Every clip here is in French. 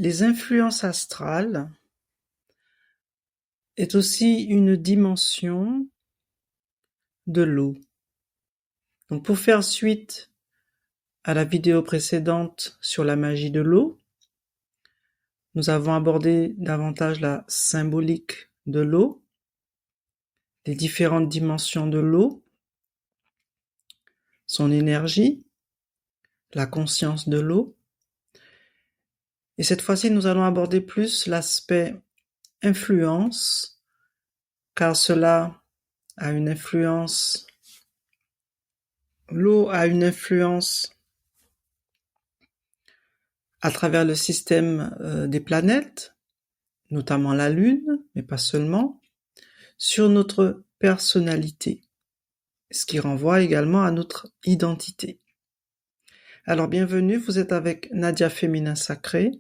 Les influences astrales est aussi une dimension de l'eau. Donc pour faire suite à la vidéo précédente sur la magie de l'eau, nous avons abordé davantage la symbolique de l'eau, les différentes dimensions de l'eau, son énergie, la conscience de l'eau. Et cette fois-ci, nous allons aborder plus l'aspect influence, car cela a une influence. L'eau a une influence à travers le système des planètes, notamment la Lune, mais pas seulement, sur notre personnalité, ce qui renvoie également à notre identité. Alors bienvenue, vous êtes avec Nadia Féminin Sacré.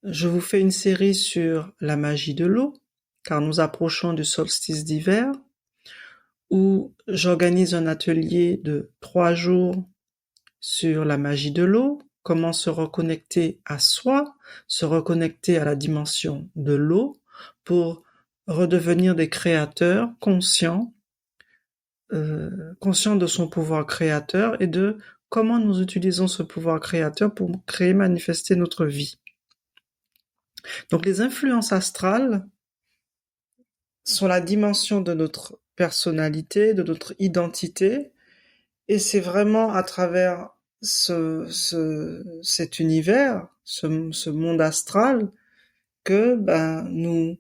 Je vous fais une série sur la magie de l'eau, car nous approchons du solstice d'hiver, où j'organise un atelier de 3 jours sur la magie de l'eau, comment se reconnecter à soi, se reconnecter à la dimension de l'eau pour redevenir des créateurs conscients de son pouvoir créateur et de comment nous utilisons ce pouvoir créateur pour créer, manifester notre vie. Donc les influences astrales sont la dimension de notre personnalité, de notre identité, et c'est vraiment à travers cet univers, ce monde astral, que nous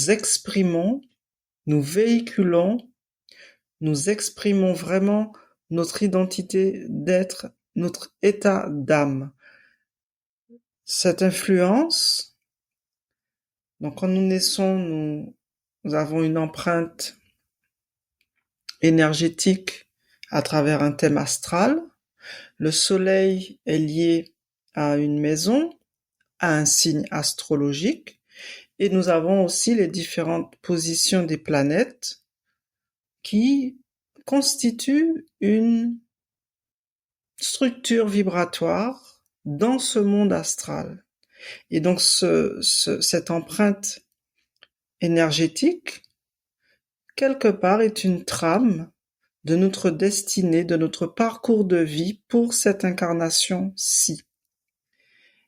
exprimons, nous véhiculons, nous exprimons vraiment notre identité d'être, notre état d'âme. Cette influence, donc quand nous naissons, nous avons une empreinte énergétique à travers un thème astral. Le soleil est lié à une maison, à un signe astrologique, et nous avons aussi les différentes positions des planètes qui constituent une structure vibratoire dans ce monde astral. Et donc cette empreinte énergétique, quelque part, est une trame de notre destinée, de notre parcours de vie pour cette incarnation-ci.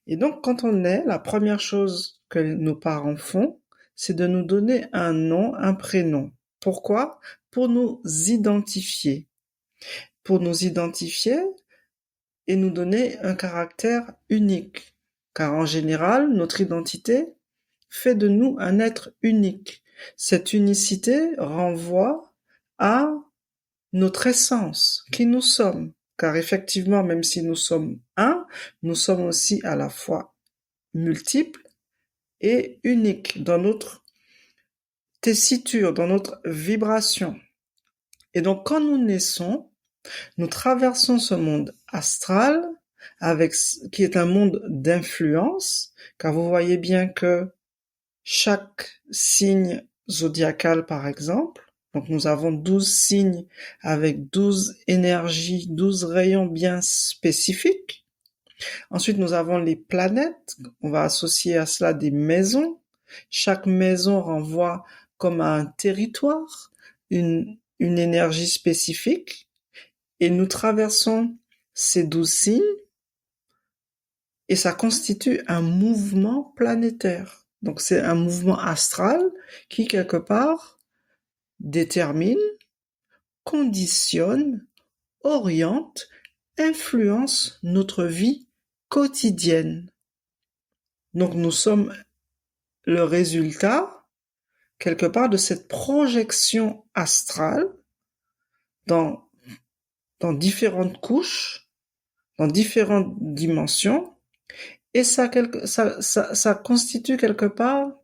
Et donc, quand on est, la première chose que nos parents font, c'est de nous donner un nom, un prénom. Pourquoi? Pour nous identifier. Pour nous identifier et nous donner un caractère unique. Car en général, notre identité fait de nous un être unique. Cette unicité renvoie à notre essence, qui nous sommes. Car effectivement, même si nous sommes un, nous sommes aussi à la fois multiples et uniques dans notre tessiture, dans notre vibration. Et donc, quand nous naissons, nous traversons ce monde astral qui est un monde d'influence, car vous voyez bien que chaque signe zodiacal, par exemple, donc nous avons 12 signes avec 12 énergies, 12 rayons bien spécifiques. Ensuite, nous avons les planètes. On va associer à cela des maisons. Chaque maison renvoie comme à un territoire, une énergie spécifique. Et nous traversons ces 12 signes et ça constitue un mouvement planétaire. Donc c'est un mouvement astral qui, quelque part, détermine, conditionne, oriente, influence notre vie quotidienne. Donc nous sommes le résultat, quelque part, de cette projection astrale dans différentes couches, dans différentes dimensions, et ça constitue quelque part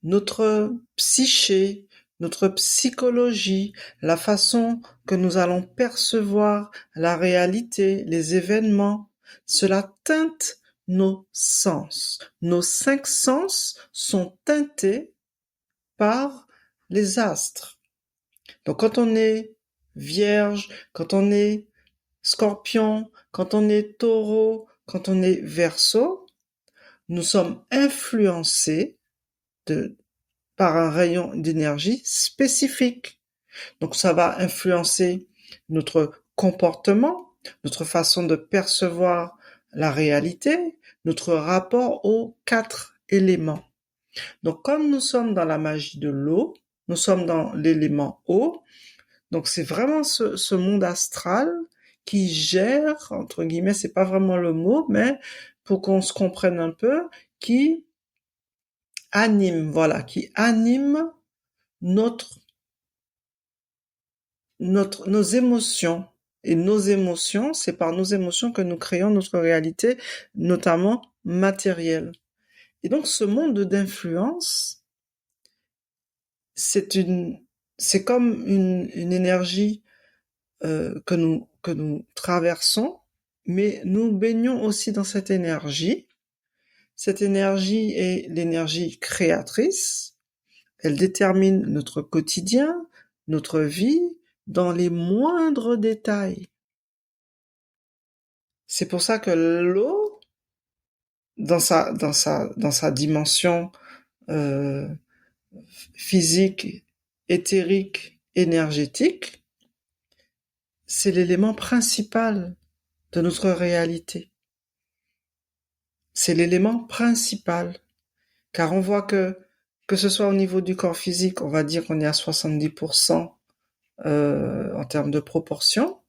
notre psyché, notre psychologie, la façon que nous allons percevoir la réalité, les événements. Cela teinte nos sens. Nos 5 sens sont teintés par les astres. Donc quand on est Vierge, quand on est Scorpion, quand on est Taureau, quand on est Verseau, nous sommes influencés par un rayon d'énergie spécifique. Donc ça va influencer notre comportement, notre façon de percevoir la réalité, notre rapport aux 4 éléments. Donc comme nous sommes dans la magie de l'eau, nous sommes dans l'élément eau, donc c'est vraiment ce monde astral qui gère, entre guillemets, c'est pas vraiment le mot, mais pour qu'on se comprenne un peu, qui qui anime notre, nos émotions. Et nos émotions, c'est par nos émotions que nous créons notre réalité, notamment matérielle. Et donc, ce monde d'influence, c'est c'est comme une énergie que nous traversons, mais nous baignons aussi dans cette énergie. Cette énergie est l'énergie créatrice. Elle détermine notre quotidien, notre vie, dans les moindres détails. C'est pour ça que l'eau, dans sa dimension euh, physique, éthérique, énergétique, c'est l'élément principal de notre réalité. C'est l'élément principal. Car on voit que ce soit au niveau du corps physique, on va dire qu'on est à 70% en termes de proportion,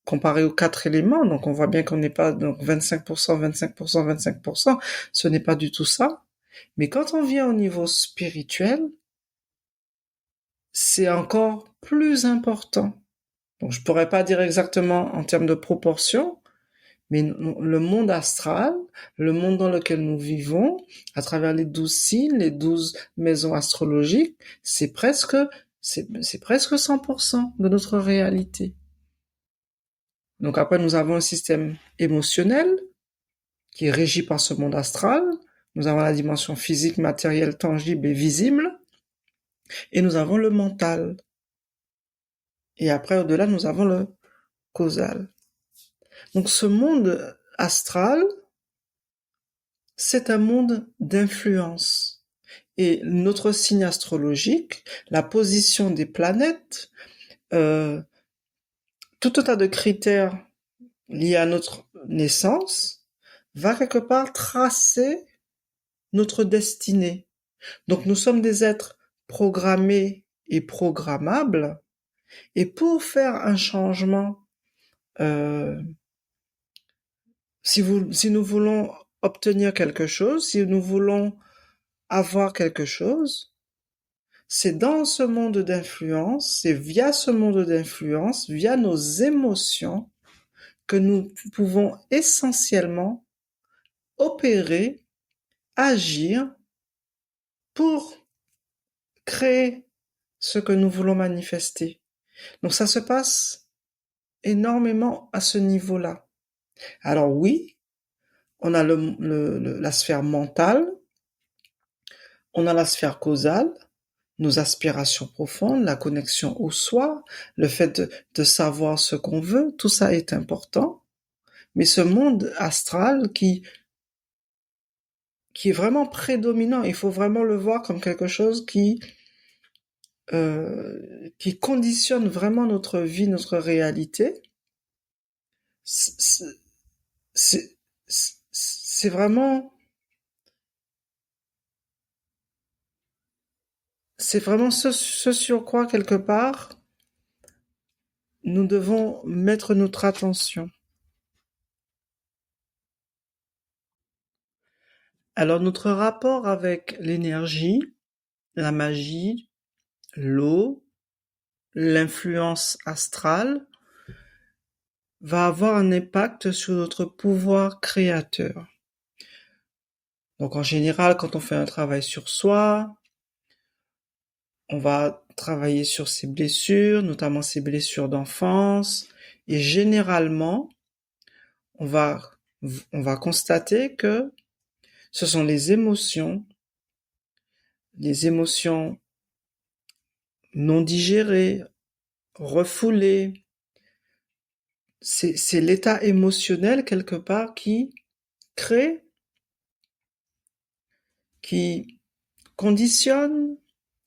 comparé aux 4 éléments. Donc on voit bien qu'on n'est pas donc 25%, 25%, 25%. Ce n'est pas du tout ça. Mais quand on vient au niveau spirituel, c'est encore plus important. Donc je pourrais pas dire exactement en termes de proportion, mais le monde astral, le monde dans lequel nous vivons, à travers les 12 signes, les 12 maisons astrologiques, c'est presque 100% de notre réalité. Donc après, nous avons un système émotionnel qui est régi par ce monde astral. Nous avons la dimension physique, matérielle, tangible et visible. Et nous avons le mental. Et après, au-delà, nous avons le causal. Donc ce monde astral, c'est un monde d'influence. Et notre signe astrologique, la position des planètes, tout un tas de critères liés à notre naissance, va quelque part tracer notre destinée. Donc nous sommes des êtres programmés et programmables, et pour faire un changement, euh, si nous voulons obtenir quelque chose, si nous voulons avoir quelque chose, c'est dans ce monde d'influence, c'est via ce monde d'influence, via nos émotions, que nous pouvons essentiellement opérer, agir pour créer ce que nous voulons manifester. Donc ça se passe énormément à ce niveau-là. Alors oui, on a la sphère mentale, on a la sphère causale, nos aspirations profondes, la connexion au soi, le fait de savoir ce qu'on veut, tout ça est important. Mais ce monde astral qui est vraiment prédominant, il faut vraiment le voir comme quelque chose qui conditionne vraiment notre vie, notre réalité. C'est c'est vraiment, c'est vraiment ce sur quoi quelque part nous devons mettre notre attention. Alors notre rapport avec l'énergie, la magie, l'eau, l'influence astrale va avoir un impact sur notre pouvoir créateur. Donc en général, quand on fait un travail sur soi, on va travailler sur ses blessures, notamment ses blessures d'enfance, et généralement, on va, on va constater que ce sont les émotions non digérées, refoulées. C'est l'état émotionnel quelque part qui crée, qui conditionne,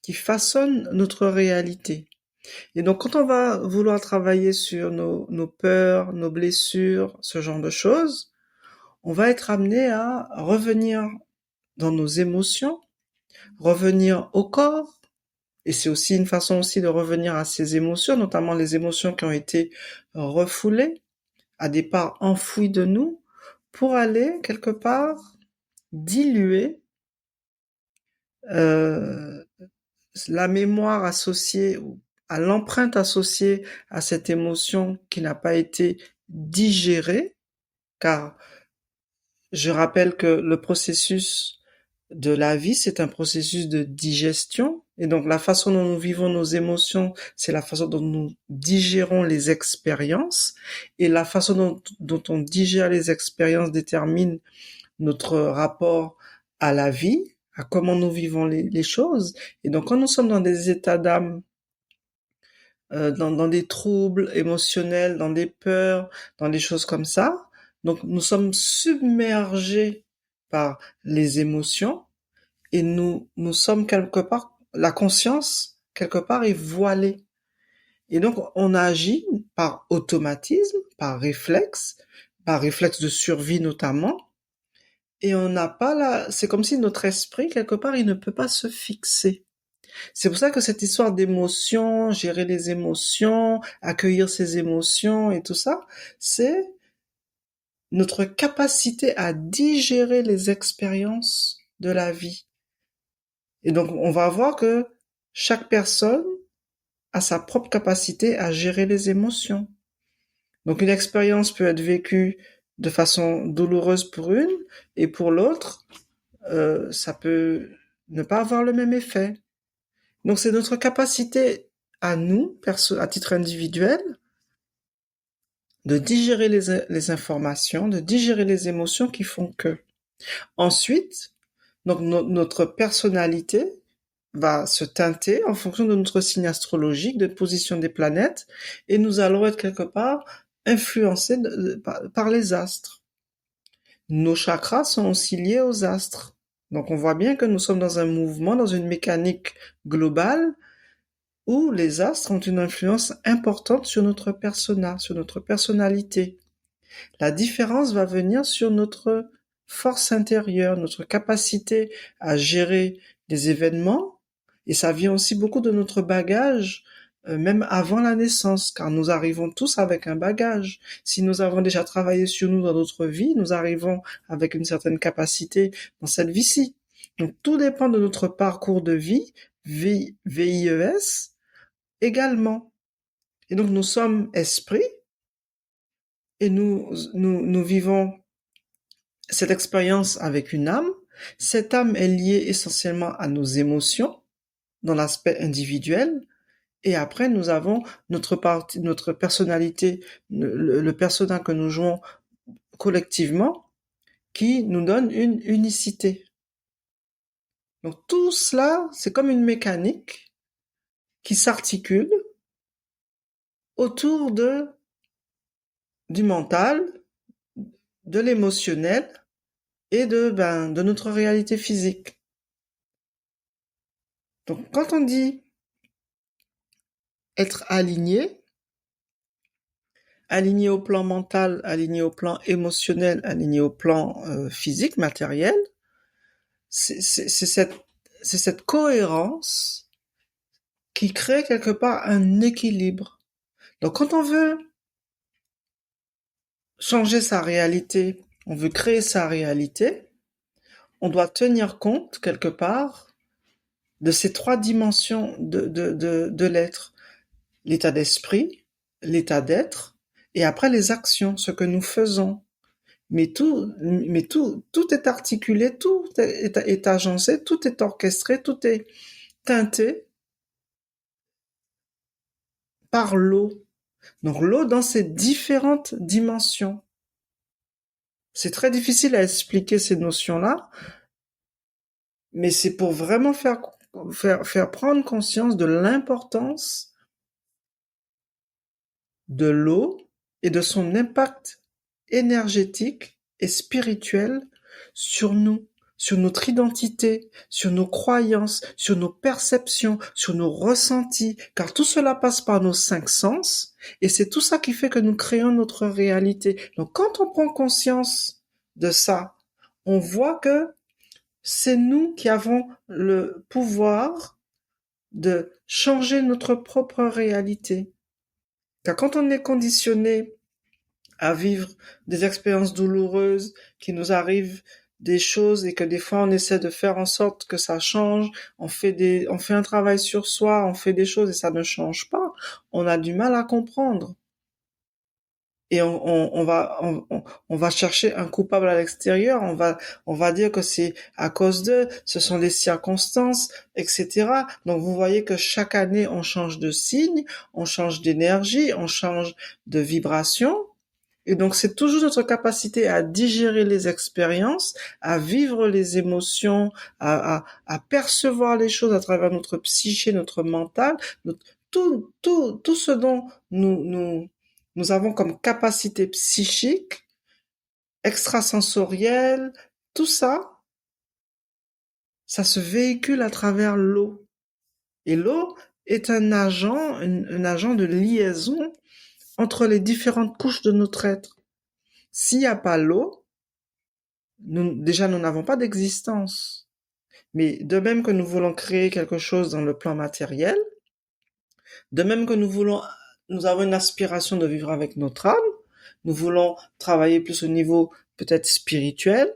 qui façonne notre réalité. Et donc, quand on va vouloir travailler sur nos peurs, nos blessures, ce genre de choses, on va être amené à revenir dans nos émotions, revenir au corps, et c'est aussi une façon aussi de revenir à ces émotions, notamment les émotions qui ont été refoulées, à des parts enfouies de nous, pour aller quelque part diluer euh, la mémoire associée à l'empreinte associée à cette émotion qui n'a pas été digérée, car je rappelle que le processus de la vie, c'est un processus de digestion. Et donc la façon dont nous vivons nos émotions, c'est la façon dont nous digérons les expériences. Et la façon dont on digère les expériences détermine notre rapport à la vie, à comment nous vivons les choses. Et donc quand nous sommes dans des états d'âme, dans des troubles émotionnels, dans des peurs, dans des choses comme ça, donc nous sommes submergés par les émotions et nous sommes quelque part, la conscience quelque part est voilée. Et donc on agit par automatisme, par réflexe de survie notamment, et on n'a pas c'est comme si notre esprit quelque part il ne peut pas se fixer. C'est pour ça que cette histoire d'émotions, gérer les émotions, accueillir ses émotions et tout ça, c'est notre capacité à digérer les expériences de la vie. Et donc, on va voir que chaque personne a sa propre capacité à gérer les émotions. Donc, une expérience peut être vécue de façon douloureuse pour une, et pour l'autre, ça peut ne pas avoir le même effet. Donc, c'est notre capacité à nous, à titre individuel, de digérer les informations, de digérer les émotions qui font que. Ensuite, donc notre personnalité va se teinter en fonction de notre signe astrologique, de position des planètes, et nous allons être quelque part influencés par les astres. Nos chakras sont aussi liés aux astres. Donc on voit bien que nous sommes dans un mouvement, dans une mécanique globale, où les astres ont une influence importante sur notre persona, sur notre personnalité. La différence va venir sur notre force intérieure, notre capacité à gérer les événements, et ça vient aussi beaucoup de notre bagage, même avant la naissance, car nous arrivons tous avec un bagage. Si nous avons déjà travaillé sur nous dans notre vie, nous arrivons avec une certaine capacité dans cette vie-ci. Donc tout dépend de notre parcours de vie, VIES, également. Et donc nous sommes esprits, et nous vivons cette expérience avec une âme. Cette âme est liée essentiellement à nos émotions, dans l'aspect individuel, et après nous avons notre personnalité, le persona que nous jouons collectivement, qui nous donne une unicité. Donc tout cela, c'est comme une mécanique qui s'articule autour du mental, de l'émotionnel et de notre réalité physique. Donc, quand on dit être aligné, aligné au plan mental, aligné au plan émotionnel, aligné au plan physique, matériel, c'est cette cohérence qui crée quelque part un équilibre. Donc, quand on veut changer sa réalité, on veut créer sa réalité, on doit tenir compte quelque part de ces trois dimensions de l'être. L'état d'esprit, l'état d'être, et après les actions, ce que nous faisons. Mais tout est articulé, tout est agencé, tout est orchestré, tout est teinté par l'eau. Donc l'eau dans ses différentes dimensions. C'est très difficile à expliquer ces notions-là, mais c'est pour vraiment faire prendre conscience de l'importance de l'eau et de son impact énergétique et spirituel sur nous, sur notre identité, sur nos croyances, sur nos perceptions, sur nos ressentis, car tout cela passe par nos 5 sens, et c'est tout ça qui fait que nous créons notre réalité. Donc quand on prend conscience de ça, on voit que c'est nous qui avons le pouvoir de changer notre propre réalité. Car quand on est conditionné à vivre des expériences douloureuses, qui nous arrivent des choses et que des fois on essaie de faire en sorte que ça change, on fait un travail sur soi, on fait des choses et ça ne change pas, on a du mal à comprendre. Et on va chercher un coupable à l'extérieur, on va dire que c'est à cause d'eux, ce sont les circonstances, etc. Donc vous voyez que chaque année on change de signe, on change d'énergie, on change de vibration. Et donc c'est toujours notre capacité à digérer les expériences, à vivre les émotions, à percevoir les choses à travers notre psyché, notre mental, tout ce dont nous avons comme capacité psychique, extrasensorielle, tout ça, ça se véhicule à travers l'eau. Et l'eau est un agent de liaison entre les différentes couches de notre être. S'il n'y a pas l'eau, nous n'avons pas d'existence. Mais de même que nous voulons créer quelque chose dans le plan matériel, de même que nous avons une aspiration de vivre avec notre âme, nous voulons travailler plus au niveau peut-être spirituel,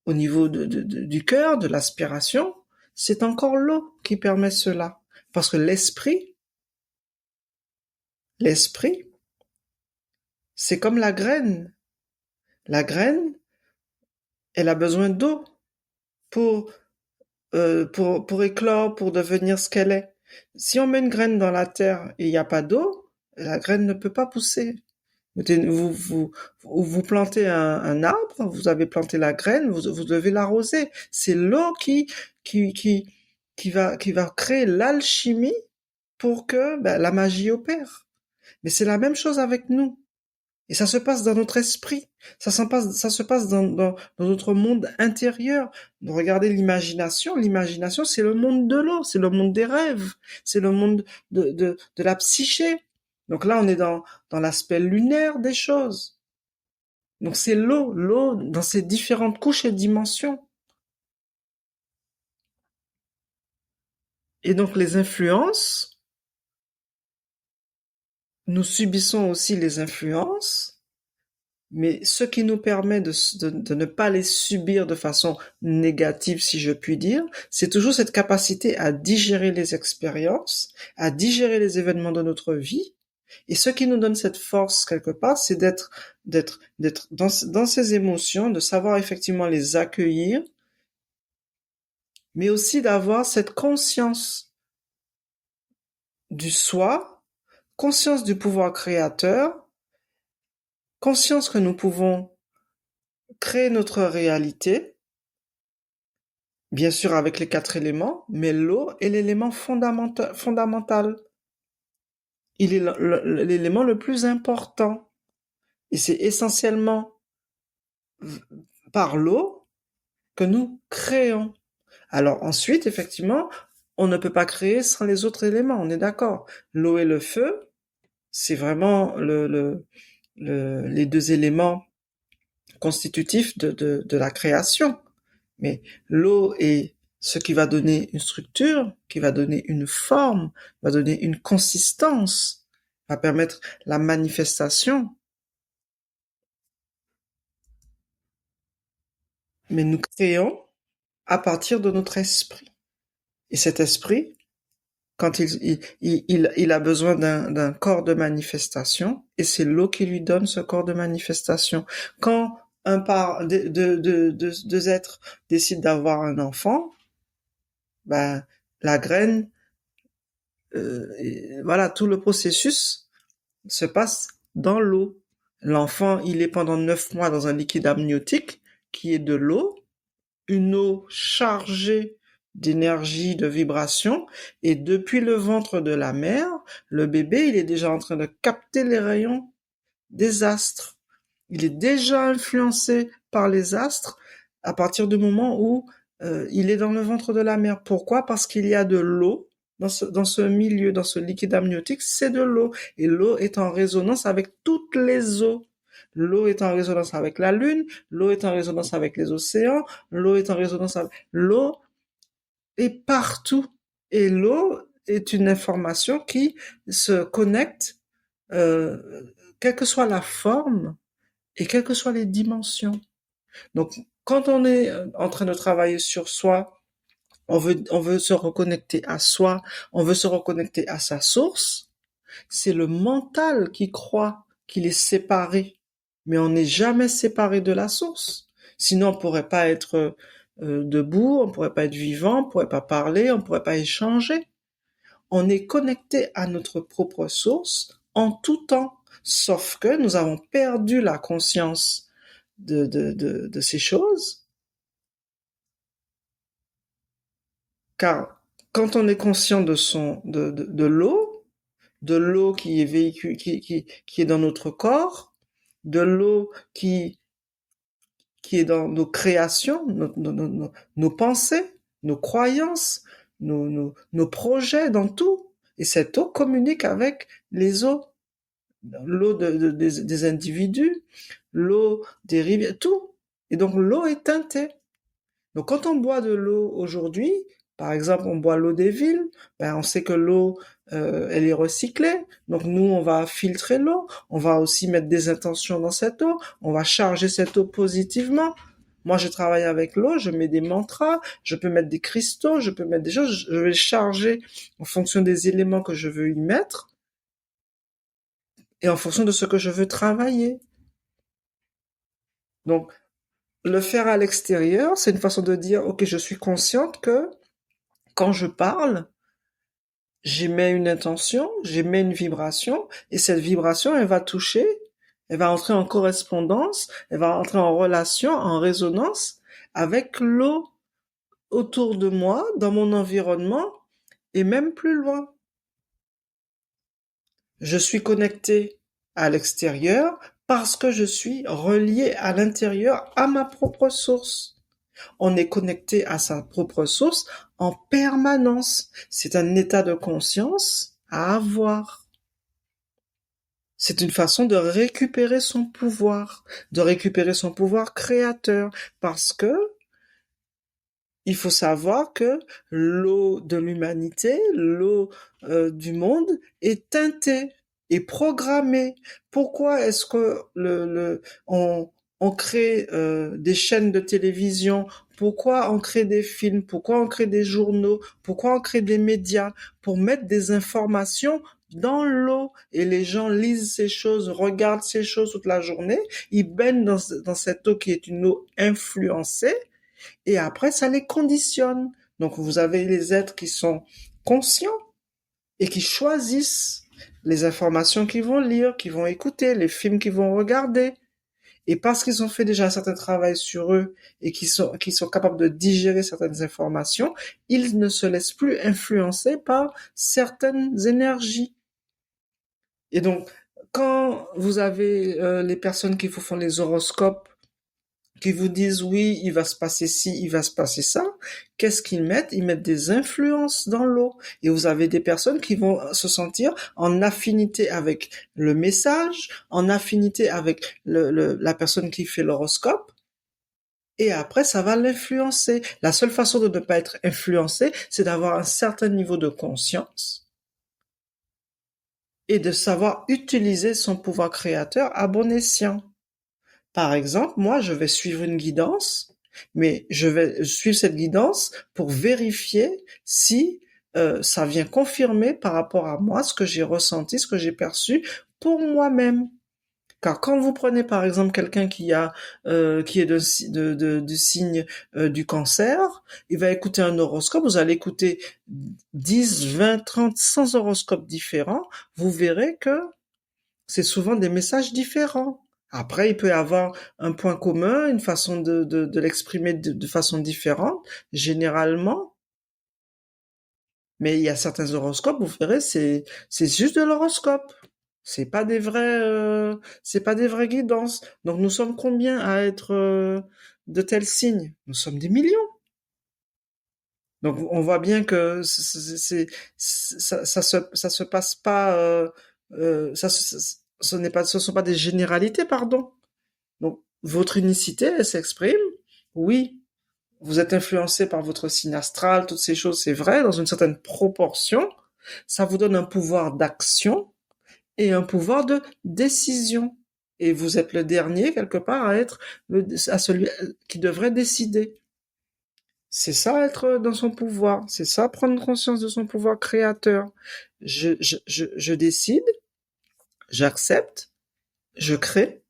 au niveau du cœur, de l'aspiration, c'est encore l'eau qui permet cela. Parce que l'esprit, c'est comme la graine. La graine, elle a besoin d'eau pour, pour éclore, pour devenir ce qu'elle est. Si on met une graine dans la terre et il n'y a pas d'eau, la graine ne peut pas pousser. Vous plantez un arbre, vous avez planté la graine, vous devez l'arroser. C'est l'eau qui va créer l'alchimie pour que la magie opère. Mais c'est la même chose avec nous. Et ça se passe dans notre esprit. Ça se passe dans notre monde intérieur. Regardez l'imagination. L'imagination, c'est le monde de l'eau, c'est le monde des rêves, c'est le monde de la psyché. Donc là, on est dans l'aspect lunaire des choses. Donc c'est l'eau dans ses différentes couches et dimensions. Et donc les influences, nous subissons aussi les influences, mais ce qui nous permet de ne pas les subir de façon négative, si je puis dire, c'est toujours cette capacité à digérer les expériences, à digérer les événements de notre vie. Et ce qui nous donne cette force quelque part, c'est d'être dans ces émotions, de savoir effectivement les accueillir, mais aussi d'avoir cette conscience du soi, conscience du pouvoir créateur, conscience que nous pouvons créer notre réalité, bien sûr avec les 4 éléments, mais l'eau est l'élément fondamental. Il est l'élément le plus important. Et c'est essentiellement par l'eau que nous créons. Alors ensuite, effectivement, on ne peut pas créer sans les autres éléments, on est d'accord. L'eau et le feu, c'est vraiment les 2 éléments constitutifs de la création. Mais l'eau est ce qui va donner une structure, qui va donner une forme, va donner une consistance, va permettre la manifestation. Mais nous créons à partir de notre esprit. Et cet esprit, quand il a besoin d'un corps de manifestation, et c'est l'eau qui lui donne ce corps de manifestation. Quand deux êtres décident d'avoir un enfant, la graine, voilà, tout le processus se passe dans l'eau. L'enfant, il est pendant 9 mois dans un liquide amniotique qui est de l'eau, une eau chargée d'énergie, de vibration, et depuis le ventre de la mère, le bébé, il est déjà en train de capter les rayons des astres. Il est déjà influencé par les astres à partir du moment où il est dans le ventre de la mère. Pourquoi? Parce qu'il y a de l'eau dans ce milieu, dans ce liquide amniotique, c'est de l'eau. Et l'eau est en résonance avec toutes les eaux. L'eau est en résonance avec la Lune, l'eau est en résonance avec les océans, l'eau est en résonance avec... L'eau est partout. Et l'eau est une information qui se connecte, euh, quelle que soit la forme et quelles que soient les dimensions. Donc, quand on est en train de travailler sur soi, on veut se reconnecter à soi, on veut se reconnecter à sa source, c'est le mental qui croit qu'il est séparé. Mais on n'est jamais séparé de la source. Sinon, on pourrait pas être debout, on pourrait pas être vivant, on pourrait pas parler, on pourrait pas échanger. On est connecté à notre propre source en tout temps. Sauf que nous avons perdu la conscience de ces choses. Car quand on est conscient de l'eau qui est véhicule, qui est dans notre corps, de l'eau qui est dans nos créations, nos pensées, nos croyances, nos projets, dans tout. Et cette eau communique avec les eaux, l'eau des individus, l'eau des rivières, tout. Et donc l'eau est teintée. Donc quand on boit de l'eau aujourd'hui, par exemple on boit l'eau des villes, ben on sait que l'eau elle est recyclée. Donc nous on va filtrer l'eau, on va aussi mettre des intentions dans cette eau, on va charger cette eau positivement. Moi je travaille avec l'eau, je mets des mantras, je peux mettre des cristaux, je peux mettre des choses, je vais charger en fonction des éléments que je veux y mettre et en fonction de ce que je veux travailler. Donc le faire à l'extérieur, c'est une façon de dire, ok, je suis consciente que quand je parle, j'émets une intention, j'émets une vibration, et cette vibration, elle va toucher, elle va entrer en correspondance, elle va entrer en relation, en résonance avec l'eau autour de moi, dans mon environnement, et même plus loin. Je suis connecté à l'extérieur parce que je suis relié à l'intérieur, à ma propre source. On est connecté à sa propre source en permanence. C'est un état de conscience à avoir. C'est une façon de récupérer son pouvoir créateur, parce que il faut savoir que l'eau de l'humanité, l'eau du monde est teintée et programmée. Pourquoi est-ce que on crée des chaînes de télévision? Pourquoi on crée des films? Pourquoi on crée des journaux? Pourquoi on crée des médias? Pour mettre des informations dans l'eau, et les gens lisent ces choses, regardent ces choses toute la journée, ils baignent dans cette eau qui est une eau influencée, et après ça les conditionne. Donc vous avez les êtres qui sont conscients et qui choisissent les informations qu'ils vont lire, qu'ils vont écouter, les films qu'ils vont regarder. Et parce qu'ils ont fait déjà un certain travail sur eux et qu'ils sont capables de digérer certaines informations, ils ne se laissent plus influencer par certaines énergies. Et donc, quand vous avez les personnes qui vous font les horoscopes, qui vous disent oui, il va se passer ci, il va se passer ça, qu'est-ce qu'ils mettent? Ils mettent des influences dans l'eau. Et vous avez des personnes qui vont se sentir en affinité avec le message, en affinité avec la personne qui fait l'horoscope, et après ça va l'influencer. La seule façon de ne pas être influencé, c'est d'avoir un certain niveau de conscience et de savoir utiliser son pouvoir créateur à bon escient. Par exemple, moi, je vais suivre une guidance, mais je vais suivre cette guidance pour vérifier si ça vient confirmer par rapport à moi ce que j'ai ressenti, ce que j'ai perçu pour moi-même. Car quand vous prenez par exemple quelqu'un qui est du signe du cancer, il va écouter un horoscope, vous allez écouter 10, 20, 30, 100 horoscopes différents, vous verrez que c'est souvent des messages différents. Après, il peut y avoir un point commun, une façon de l'exprimer de façon différente, généralement. Mais il y a certains horoscopes, vous verrez, c'est juste de l'horoscope. C'est pas des vraies guidances. Donc nous sommes combien à être de tels signes? Nous sommes des millions. Donc on voit bien que ça se passe pas, ce n'est pas, ce sont pas des généralités, pardon. Donc votre unicité, elle s'exprime. Oui, vous êtes influencé par votre signe astral, toutes ces choses, c'est vrai, dans une certaine proportion. Ça vous donne un pouvoir d'action et un pouvoir de décision. Et vous êtes le dernier, quelque part, à être à celui qui devrait décider. C'est ça, être dans son pouvoir. C'est ça, prendre conscience de son pouvoir créateur. Je décide, j'accepte, je crée.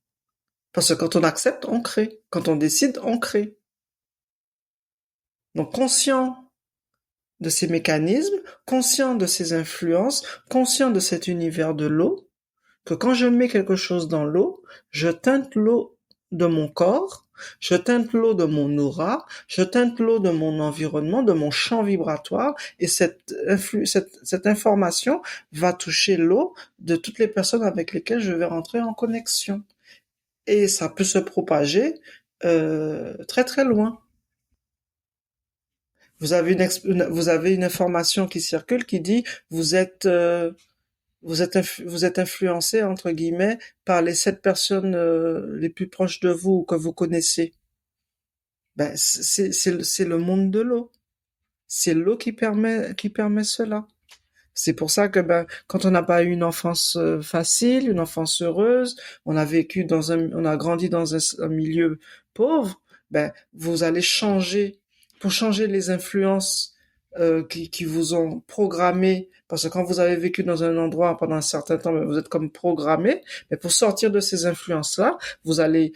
Parce que quand on accepte, on crée. Quand on décide, on crée. Donc, conscient de ces mécanismes, conscient de ces influences, conscient de cet univers de l'eau, que quand je mets quelque chose dans l'eau, je teinte l'eau de mon corps, je teinte l'eau de mon aura, je teinte l'eau de mon environnement, de mon champ vibratoire, et cette information va toucher l'eau de toutes les personnes avec lesquelles je vais rentrer en connexion. Et ça peut se propager très très loin. Vous avez une information qui circule qui dit vous êtes influencé entre guillemets par les 7 personnes les plus proches de vous que vous connaissez. Ben c'est le monde de l'eau. C'est l'eau qui permet cela. C'est pour ça que ben quand on n'a pas eu une enfance facile, une enfance heureuse, on a grandi dans un milieu pauvre, ben vous allez changer pour changer les influences qui vous ont programmé. Parce que quand vous avez vécu dans un endroit pendant un certain temps, ben, vous êtes comme programmé. Mais pour sortir de ces influences-là, vous allez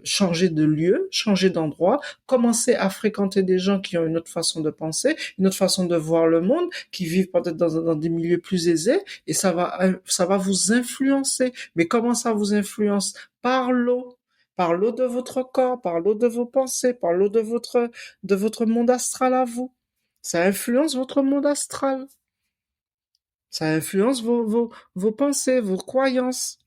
changer de lieu, changer d'endroit, commencer à fréquenter des gens qui ont une autre façon de penser, une autre façon de voir le monde, qui vivent peut-être dans des milieux plus aisés, et ça va vous influencer. Mais comment ça vous influence? Par l'eau. Par l'eau de votre corps, par l'eau de vos pensées, par l'eau de votre monde astral à vous. Ça influence votre monde astral. Ça influence vos pensées, vos croyances.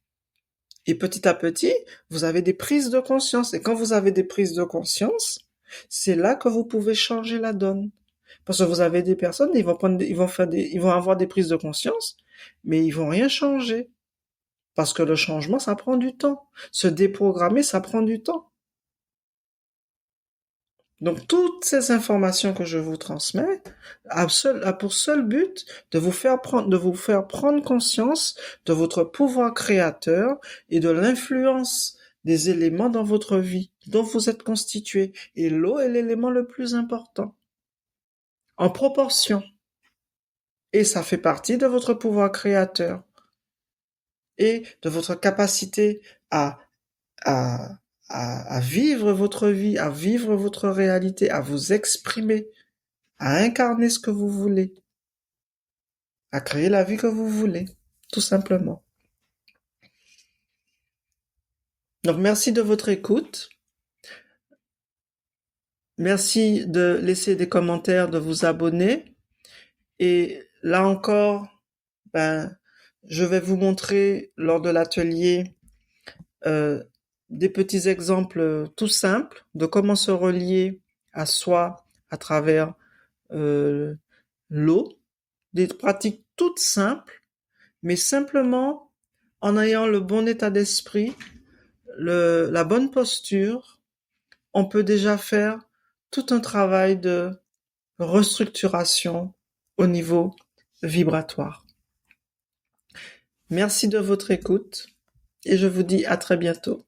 Et petit à petit, vous avez des prises de conscience. Et quand vous avez des prises de conscience, c'est là que vous pouvez changer la donne. Parce que vous avez des personnes, ils vont avoir des prises de conscience, mais ils vont rien changer. Parce que le changement, ça prend du temps. Se déprogrammer, ça prend du temps. Donc, toutes ces informations que je vous transmets a pour seul but de vous faire prendre conscience de votre pouvoir créateur et de l'influence des éléments dans votre vie dont vous êtes constitué. Et l'eau est l'élément le plus important. En proportion. Et ça fait partie de votre pouvoir créateur. Et de votre capacité à, à, à vivre votre vie, à vivre votre réalité, à vous exprimer, à incarner ce que vous voulez, à créer la vie que vous voulez, tout simplement. Donc merci de votre écoute. Merci de laisser des commentaires, de vous abonner. Et là encore, ben, je vais vous montrer lors de l'atelier des petits exemples tout simples de comment se relier à soi à travers l'eau, des pratiques toutes simples, mais simplement en ayant le bon état d'esprit, la bonne posture, on peut déjà faire tout un travail de restructuration au niveau vibratoire. Merci de votre écoute et je vous dis à très bientôt.